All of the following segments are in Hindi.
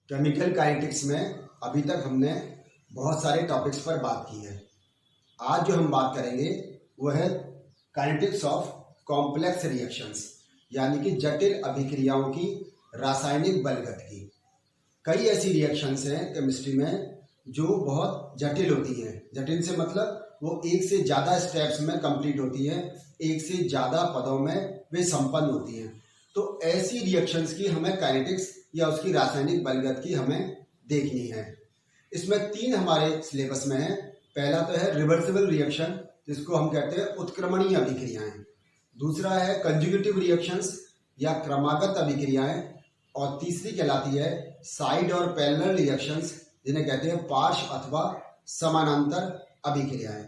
केमिकल काइनेटिक्स में अभी तक हमने बहुत सारे टॉपिक्स पर बात की है। आज जो हम बात करेंगे वो है काइनेटिक्स ऑफ कॉम्प्लेक्स रिएक्शंस, यानी कि जटिल अभिक्रियाओं की रासायनिक बलगतिकी। कई ऐसी रिएक्शंस हैं केमिस्ट्री में जो बहुत जटिल होती हैं। जटिल से मतलब वो एक से ज़्यादा स्टेप्स में कंप्लीट होती हैं, एक से ज़्यादा पदों में वे संपन्न होती हैं। तो ऐसी रिएक्शंस की हमें काइनेटिक्स या उसकी रासायनिक बलगतिकी हमें देखनी है। इसमें तीन हमारे सिलेबस में है। पहला तो है रिवर्सिबल रिएक्शन, जिसको हम कहते हैं उत्क्रमणीय अभिक्रियाएं। दूसरा है कंजुगेटिव रिएक्शंस या क्रमागत अभिक्रियाएं, और तीसरी कहलाती है साइड और पैरेलल रिएक्शंस, जिन्हें कहते हैं पार्श्व अथवा समानांतर अभिक्रियाएं।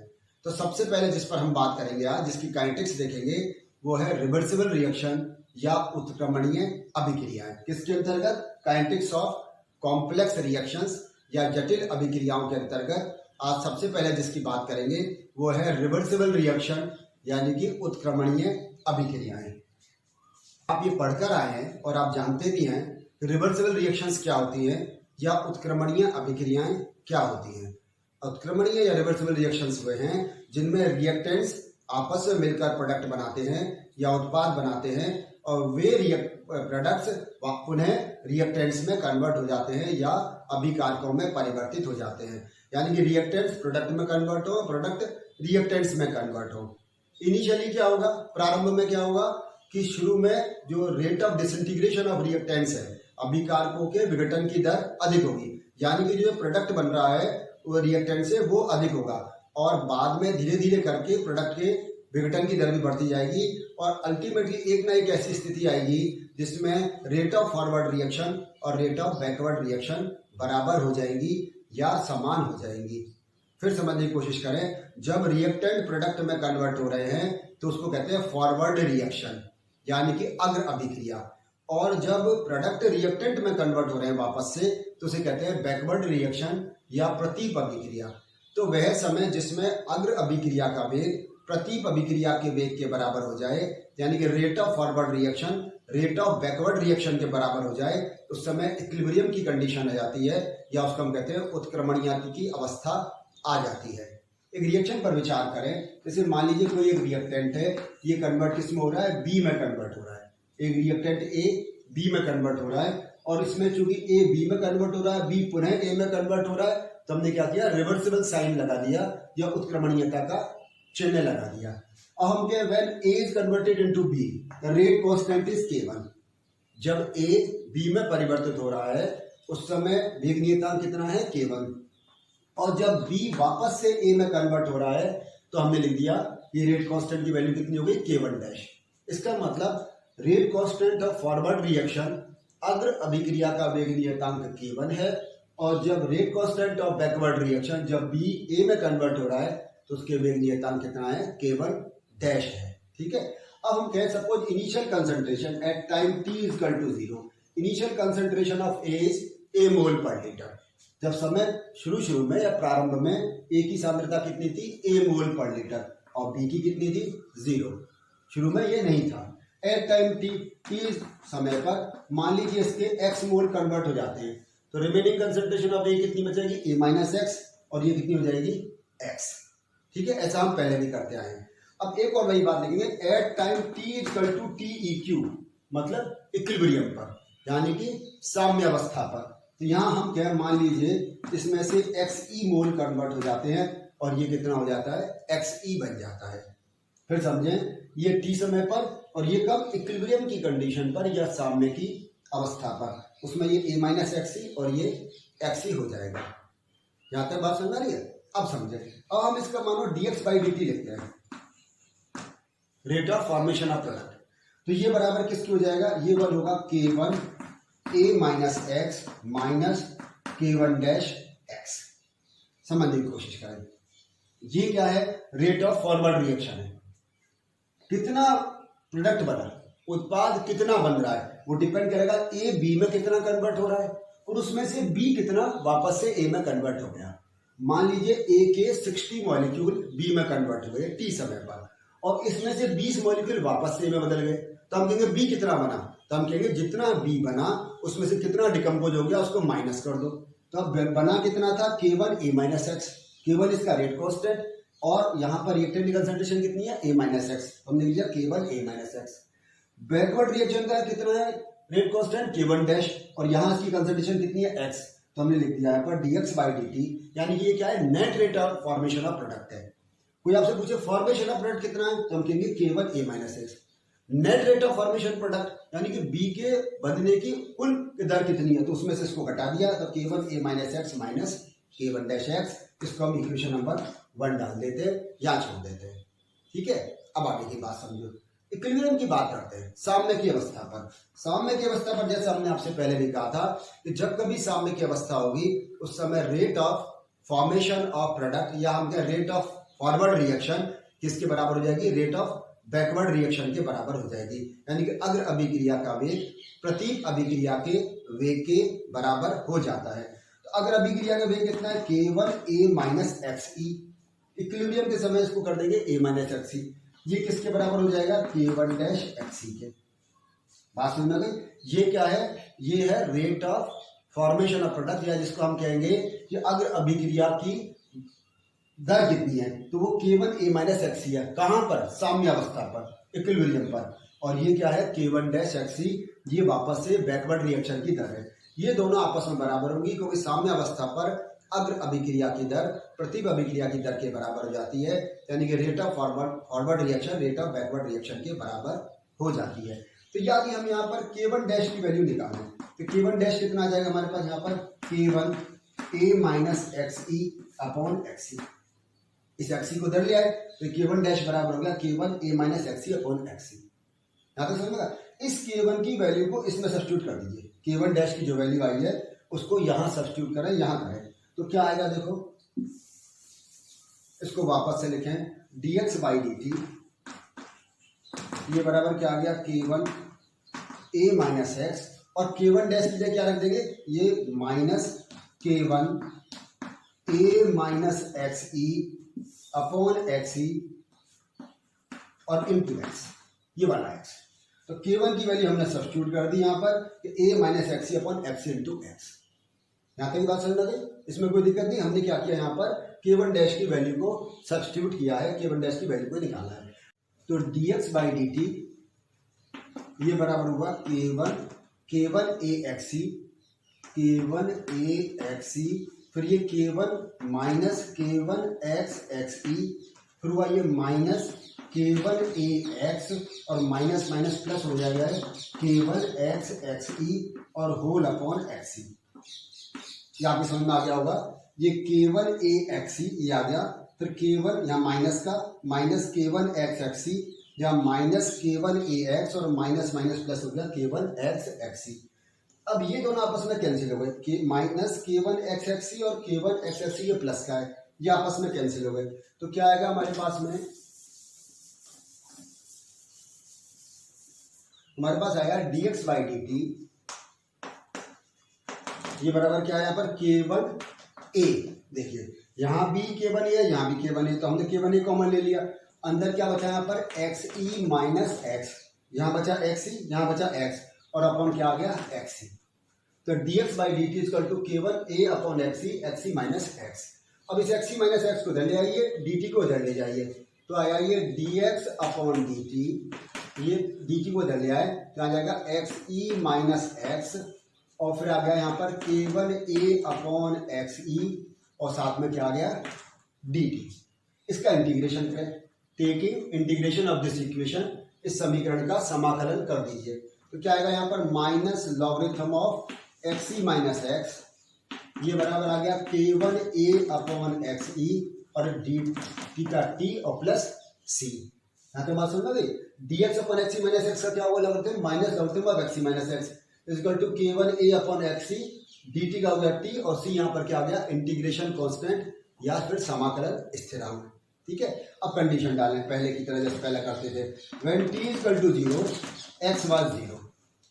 तो सबसे पहले जिस पर हम बात करेंगे आज, जिसकी काइनेटिक्स देखेंगे, वो है रिवर्सिबल रिएक्शन या उत्क्रमणीय अभिक्रियाएं। किसके अंतर्गत? काइनेटिक्स ऑफ कॉम्प्लेक्स रिएक्शंस या जटिल अभिक्रियाओं के अंतर्गत आज सबसे पहले जिसकी बात करेंगे वो है रिवर्सिबल रिएक्शन, यानी कि उत्क्रमणीय अभिक्रियाएं। आप ये पढ़कर आए हैं और आप जानते भी हैं रिवर्सिबल रिएक्शंस क्या होती हैं या उत्क्रमणीय अभिक्रियाएं क्या होती हैं। उत्क्रमणीय या रिवर्सिबल रिएक्शंस वे हैं जिनमें रिएक्टेंट्स आपस में मिलकर प्रोडक्ट बनाते हैं या उत्पाद बनाते हैं, और वे प्रोडक्ट्स पुनः रिएक्टेंट्स में कन्वर्ट हो जाते हैं या अभिकारकों में परिवर्तित हो जाते हैं। यानी कि रिएक्टेंट्स प्रोडक्ट में कन्वर्ट हो, प्रोडक्ट रिएक्टेंट्स में कन्वर्ट हो। इनिशियली क्या होगा, प्रारंभ में क्या होगा कि शुरू में जो rate of disintegration of reactants है, अभिकारकों के विघटन की दर अधिक होगी, यानी कि जो प्रोडक्ट बन रहा है वो रिएक्टेंट से वो अधिक होगा, और बाद में धीरे धीरे करके प्रोडक्ट के विघटन की दर भी बढ़ती जाएगी, और अल्टीमेटली एक ना एक ऐसी स्थिति आएगी जिसमें रेट ऑफ फॉरवर्ड रिएक्शन और रेट ऑफ बैकवर्ड रिएक्शन बराबर हो जाएंगी या समान हो जाएंगी। फिर समझने की कोशिश करें, जब रिएक्टेंट प्रोडक्ट में कन्वर्ट हो रहे हैं तो उसको कहते हैं फॉरवर्ड रिएक्शन, यानी कि अग्र अभिक्रिया, और जब प्रोडक्ट रिएक्टेंट में कन्वर्ट हो रहे हैं वापस से तो उसे कहते हैं बैकवर्ड रिएक्शन या प्रतीप अभिक्रिया। तो वह समय जिसमें अग्र अभिक्रिया का वेग प्रतीप अभिक्रिया के वेग के बराबर हो जाए, यानी कि rate of forward reaction rate of backward reaction के बराबर हो जाए, उस समय इक्विलिब्रियम की कंडीशन आ जाती है, या उसको हम कहते हैं उत्क्रमणीय की अवस्था आ जाती है। एक रिएक्शन पर विचार करें, जैसे मान लीजिए कोई एक रिएक्टेंट है, ये कन्वर्ट किस में हो रहा है? बी में कन्वर्ट हो रहा है। एक रिएक्टेंट ए बी में कन्वर्ट हो रहा है, और इसमें चूंकि ए बी में कन्वर्ट हो रहा है, बी पुनः ए में कन्वर्ट हो रहा है, तो हमने क्या किया? रिवर्सिबल साइन लगा दिया या उत्क्रमणीयता का चिन्ह लगा दिया। अब हम क्या, when A is converted into be the rate constant is k1। जब ए बी में परिवर्तित हो रहा है उस समय वेग नियतांक कितना है? k1। और जब बी वापस से ए में कन्वर्ट हो रहा है तो हमने लिख दिया ये रेट कांस्टेंट की वैल्यू कितनी हो गई? k1 dash. इसका मतलब rate constant of forward reaction अग्र अभिक्रिया का वेग नियतांक k1 है, और जब rate constant of backward reaction जब बी ए में कन्वर्ट हो रहा है तो उसके वेग नियतांक कितना है? k1 डैश है। ठीक है। अब हम कहें suppose initial concentration at time t equal to 0, initial concentration of A is a mole per litre. जब समय शुरू में या प्रारंभ में ए की सांद्रता कितनी थी? a मोल पर लीटर, और बी की कितनी थी? 0। शुरू में ये नहीं था। एट टाइम t समय पर मान लीजिए इसके x मोल कन्वर्ट हो जाते हैं, तो रिमेनिंग कंसंट्रेशन ऑफ ए कितनी बचेगी? a माइनस एक्स, और ये कितनी हो जाएगी? x। ठीक है, ऐसा हम पहले भी करते आए हैं। अब एक और वही बात लिखेंगे, at time t equal to TEQ, मतलब इक्विलिब्रियम पर, यानी कि साम्य अवस्था पर। तो यहाँ हम क्या, मान लीजिए इसमें से XE मोल कन्वर्ट हो जाते हैं, और ये कितना हो जाता है? XE बन जाता है। फिर समझें, ये t समय पर, और ये कब? इक्विलिब्रियम की कंडीशन पर या साम्य की अवस्था पर, उसमें ये a माइनस XE और ये XE हो जाएगा। यहाँ तक बात समझ आ रही है? अब समझे। अब हम इसका मानो dx बाई dt लिखते हैं, rate of formation of product. तो ये बराबर किसकी हो जाएगा? ये वन होगा k1 a minus x minus k1 dash x। समझने की कोशिश करें, ये क्या है? रेट ऑफ फॉरवर्ड रिएक्शन है। कितना प्रोडक्ट बना, उत्पाद कितना बन रहा है, वो डिपेंड करेगा ए बी में कितना कन्वर्ट हो रहा है, और उसमें से बी कितना वापस से ए में कन्वर्ट हो गया। मान लीजिए ए के 60 मॉलिक्यूल बी में कन्वर्ट हुए टी समय पर, और इसमें से 20 मॉलिक्यूल वापस से ए में बदल गए, तो हम कहेंगे बी कितना बना? तो हम कहेंगे जितना b बना उसमें से कितना डिकम्पोज हो गया उसको माइनस कर दो। तो अब बना कितना था K1 A minus x, K1 इसका रेट कांस्टेंट और यहाँ पर रिएक्टेंट की कंसंट्रेशन कितनी है A माइनस एक्स, हमने लिख दिया K1 A minus x. Backward reaction का कितना है रेट कांस्टेंट K1 डैश और यहाँ इसकी कंसंट्रेशन कितनी है x, तो हमने लिख दिया यहाँ पर dx बाई dt, यानी कि ये क्या है net rate of formation of product है। कोई आपसे पूछे फॉर्मेशन ऑफ प्रोडक्ट कितना है तो हम कहेंगे K1 A minus x. Net rate of formation product यानी कि B के बनने की कुल दर कितनी है तो उसमें से इसको घटा दिया तो K1 A minus x minus K1 dash x, इसको हम इक्वेशन नंबर 1 डाल देते हैं या छोड़ देते हैं। ठीक है, अब आगे की बात समझो। इक्विलिब्रियम की बात करते हैं साम्य की अवस्था पर। साम्य की अवस्था पर जैसे हमने आपसे पहले भी कहा था कि जब कभी साम्य की अवस्था होगी उस समय rate of formation of product या हम क्या रेट ऑफ फॉरवर्ड रिएक्शन किसके बराबर हो जाएगी, रेट ऑफ बैकवर्ड रिएक्शन के बराबर हो जाएगी। यानी कि अग्र अभिक्रिया का वेग प्रतीक अभिक्रिया के वेग के बराबर हो जाता है। तो अग्र अभिक्रिया का वेग कितना है K1 A minus x E, equilibrium के समय इसको कर देंगे A माइनस एक्स ई, ये किसके बराबर हो जाएगा K1 डैश एक्स ई के। बात समझ में गई? ये क्या है, ये है rate of formation of product या जिसको हम कहेंगे कि अग्र अभिक्रिया की दर कितनी है तो वो K1 A माइनस एक्स ई है। कहां पर, साम्य अवस्था पर, इक्विलिब्रियम पर। और ये क्या है K1 डैश एक्स ई, ये वापस से बैकवर्ड रिएक्शन की दर है। ये दोनों आपस में बराबर होंगी क्योंकि साम्य अवस्था पर अग्र अभिक्रिया की दर प्रतिप अभिक्रिया की दर के बराबर हो जाती है, यानी कि rate of forward reaction rate of backward reaction के बराबर हो जाती है। तो यदि हम यहाँ पर K1 डैश की वैल्यू निकालें तो K1 डैश कितना आ जाएगा हमारे पास यहाँ पर K1 A minus x e upon x e. इस एक्स ई को इधर ले आए तो K1 डैश बराबर हो गया K1 A minus x e upon x e. यहाँ तक समझ में? इस K1 की वैल्यू को इसमें सब्स्टिट्यूट कर दीजिए। K1 डैश की जो वैल्यू आई है उसको यहाँ सब्स्टिट्यूट करें, यहाँ करें तो क्या आएगा देखो, इसको वापस से लिखें dx बाई dt, ये बराबर क्या आ गया K1 A माइनस एक्स और K1 डैश की जगह क्या रख देंगे, ये minus K1 A minus x e upon x e और इंटू एक्स, ये वाला एक्स। तो K1 की वैल्यू हमने सब्स्टिट्यूट कर दी यहाँ पर कि A minus x e upon x into x. यहाँ तक बात समझ में गई? इसमें कोई दिक्कत नहीं। हमने क्या किया यहाँ पर K1 डैश की वैल्यू को सब्स्टिट्यूट किया है, K1 डैश की वैल्यू को निकाला है। तो dx बाई dt ये बराबर हुआ K1 A x e, K1 A x e, फिर ये K1 minus K1 x e, फिर हुआ ये माइनस K1 A एक्स और माइनस माइनस प्लस हो जाएगा K1 एक्स ई और होल अपॉन एक्स ई। ये आपको समझ में आ गया होगा। ये K1 A एक्स ई ये आ गया, फिर K1 यहाँ माइनस का माइनस K1 एक्स ई या माइनस K1 A एक्स और माइनस माइनस प्लस हो गया K1 एक्स ई। अब ये दोनों आपस में कैंसिल हो गए, माइनस K1 एक्स ई और K1 एक्स ई ये प्लस का है, ये आपस में कैंसिल हो गए। तो क्या आएगा हमारे पास में, हमारे पास आएगा dx बाई dt, ये बराबर क्या है यहाँ पर K1 A। देखिए यहाँ भी K1 A है, यहाँ भी K1 A, तो हमने K1 A कॉमन ले लिया। अंदर क्या बचा यहाँ पर एक्स ई माइनस एक्स, यहाँ बचा एक्स ई, यहाँ बचा एक्स और अपॉन क्या आ गया एक्स ई। तो dx by dt equal to K1 A upon x e minus x. अब इस एक्स ई माइनस एक्स को इधर ले आइए, dt को इधर ले जाइए, तो आया ये dx अपॉन dt, ये dt को इधर ले आए तो आ जाएगा एक्स ई माइनस एक्स और फिर आ गया यहाँ पर K1 A upon x e और साथ में क्या आ गया dt। इसका इंटीग्रेशन करें, taking integration of this equation, इस समीकरण का समाकलन कर दीजिए। तो क्या आएगा यहाँ पर minus logarithm of x e minus x, ये बराबर आ गया K1 A upon x e और डी का टी और प्लस सी। यहाँ पे बात समझ में गई? dx upon x e minus x का क्या हुआ logarithm, minus logarithm of x e minus x equal to K1 A upon x e, d t का हो गया टी और सी यहाँ पर क्या आ गया इंटीग्रेशन कांस्टेंट या फिर समाकलन स्थिरांक। ठीक है, अब कंडीशन डालें पहले की तरह जैसे पहले करते थे, when t equal to 0 x was 0,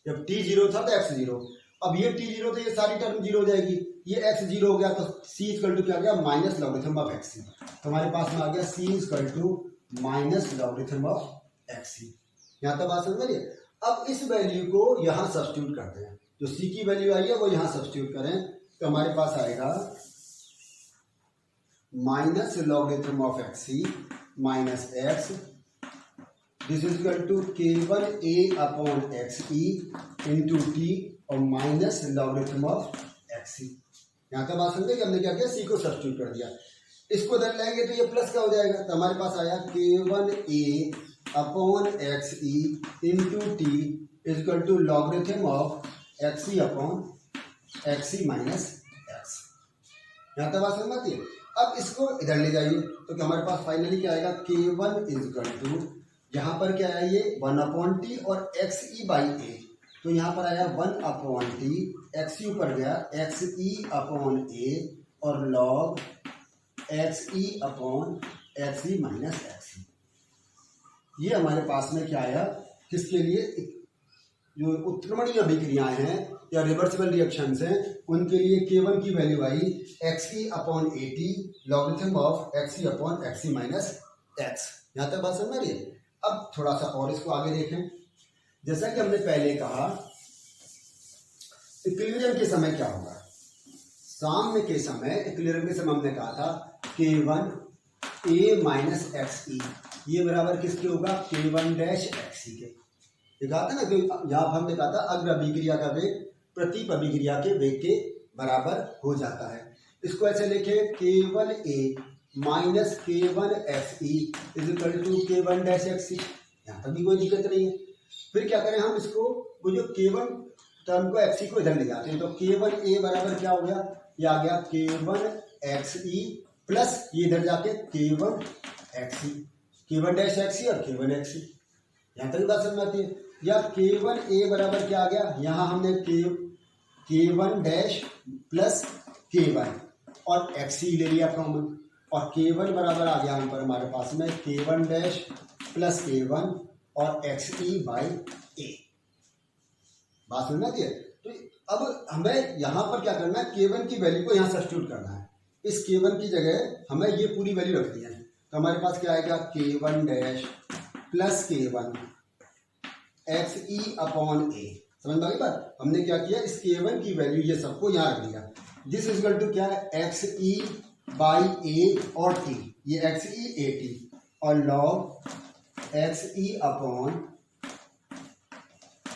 जब t 0 था तो x 0, अब ये t 0 तो ये सारी टर्म 0 हो जाएगी, ये x 0 हो गया तो c इक्वल टू क्या आ गया minus logarithm of x c. तो हमारे पास में आ गया c equal to minus logarithm of x c. यहाँ तक बात समझ रही है? अब इस वैल्यू को यहाँ सब्स्टिट्यूट करते हैं, जो सी की वैल्यू आई है वो यहाँ सब्स्टिट्यूट करें तो हमारे पास आएगा minus logarithm of x c minus x, this is equal to k1 a upon x e into t और minus logarithm of x c. यहाँ तक बात समझे कि हमने क्या किया, सी को सब्स्टिट्यूट कर दिया। इसको इधर लाएंगे तो ये प्लस का हो जाएगा, तो हमारे पास आया k1 a upon x e into t is equal to logarithm of x e upon x c minus x. यहाँ तक बात समझ आती है। अब इसको इधर ले जाइए तो क्या हमारे पास फाइनली क्या आएगा, k1 इज इक्वल टू, यहाँ पर क्या है ये 1 अपॉन टी और एक्स ई बाई ए, तो यहाँ पर आया 1 अपॉन टी, एक्स ई ऊपर गया एक्स ई अपॉन ए और log x e upon x e minus x e. ये हमारे पास में क्या आया, किसके लिए, जो उत्क्रमणीय अभिक्रियाएं हैं या रिवर्सिबल रिएक्शंस हैं उनके लिए k1 की value I x e upon A T logarithm of x e upon x e minus x. यहाँ तक बात समझ रही है। अब थोड़ा सा और इसको आगे देखें। जैसा कि हमने पहले कहा, इक्विलिब्रियम के समय क्या होगा, साम्य के समय, इक्विलिब्रियम के समय हमने कहा था k1 a minus x e, ये बराबर किसके होगा, k1 डैश एक्स ई के। कहा था ना कि यहाँ हमने कहा था अग्र अभिक्रिया का वेग प्रतीप अभिक्रिया के वेग के बराबर हो जाता है। इसको ऐसे लिखे k1 a minus k1 x e is equal to k1 dash x e. यहाँ तक भी कोई दिक्कत नहीं है। फिर क्या करें हम इसको, वो जो k1 टर्म को एक्स ई को इधर ले जाते हैं, तो k1 a बराबर क्या हो गया, ये आ गया k1 एक्स ई प्लस ये इधर जाके k1 x e, k1 dash x e और k1 एक्स ई। यहाँ तक बात समझ आती है। या k1 a बराबर क्या आ गया, यहाँ हमने k1 डैश प्लस k1 और एक्स ई ले लिया कॉमन, और k1 बराबर आ गया हम पर हमारे पास में k1 डैश प्लस k1 और एक्स ई बाई ए। बात समझ आती है। तो अब हमें यहाँ पर क्या करना है, k1 की वैल्यू को यहाँ सब्स्टिट्यूट करना है। इस k1 की जगह हमें ये पूरी वैल्यू रखनी है, तो हमारे पास क्या आएगा, k1 dash plus k1 x e upon a. समझ में आ गई बात। हमने क्या किया, इस k1 की वैल्यू ये सबको यहाँ रख दिया। दिस इज इक्वल टू क्या है, एक्स ई बाई ए और टी, ये एक्स ई ए टी और log x e upon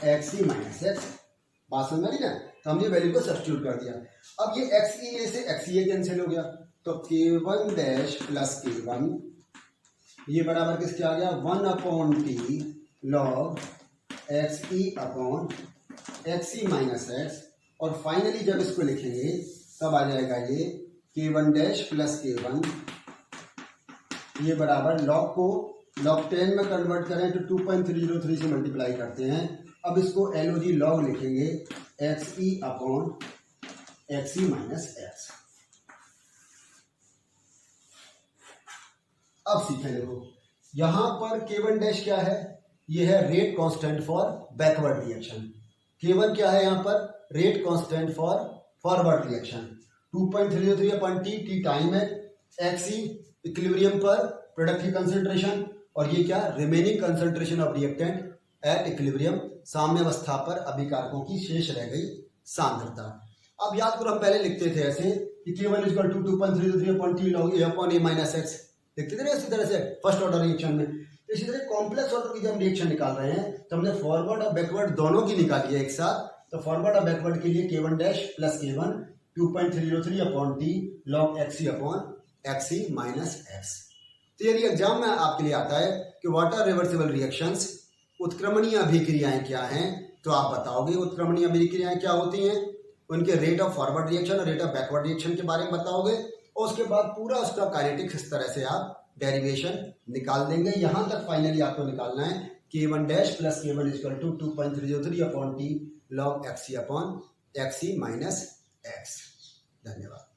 x e minus x. बात समझ में आई ना। तो हमने वैल्यू को सब्स्टिट्यूट कर दिया। अब ये एक्स ई ए से एक्स ई ए कैंसिल हो गया, तो k1 डैश प्लस k1 ये बराबर किसके आ गया, 1 upon t log x e upon x e minus x. और फाइनली जब इसको लिखेंगे तब आ जाएगा ये k1 डैश प्लस k1 ये बराबर लॉग को लॉग 10 में कन्वर्ट करें तो 2.303 से मल्टीप्लाई करते हैं। अब इसको LOG लॉग लिखेंगे x e upon x e minus x. अब सीखें, देखो यहां पर k1 डैश क्या है, ये है rate constant for backward reaction. k1 क्या है यहाँ पर, rate constant for forward reaction. 2.303 upon T, T time है, एक्स ई इक्विलिब्रियम पर प्रोडक्ट की कंसंट्रेशन, और ये क्या, remaining concentration of reactant at equilibrium, साम्यावस्था पर अभिकारकों की शेष रह गई सांद्रता। अब याद करो हम पहले लिखते थे ऐसे कि k1 equal to 2.303 upon t log a upon a minus x, लिखते थे ना इसी तरह से फर्स्ट ऑर्डर रिएक्शन में। तो इसी तरह कॉम्प्लेक्स ऑर्डर की जब हम रिएक्शन निकाल रहे हैं तो हमने फॉरवर्ड और बैकवर्ड दोनों की निकाली है एक साथ। तो फॉरवर्ड और बैकवर्ड के लिए k1 dash plus k1 2.303 upon t log x e upon x e minus x. तो यदि एग्जाम में आपके लिए आता है कि व्हाट आर रिवर्सिबल रिएक्शंस, उत्क्रमणीय अभिक्रियाएं क्या हैं, तो आप बताओगे उत्क्रमणीय अभिक्रियाएं क्या होती हैं, उनके रेट ऑफ फॉरवर्ड रिएक्शन और रेट ऑफ बैकवर्ड रिएक्शन के बारे में बताओगे, और उसके बाद पूरा उसका काइनेटिक्स इस तरह से आप डेरिवेशन निकाल देंगे। यहां तक फाइनली आपको निकालना है k1 dash plus k1 equal to 2.303 upon t log x e upon x e minus x. धन्यवाद।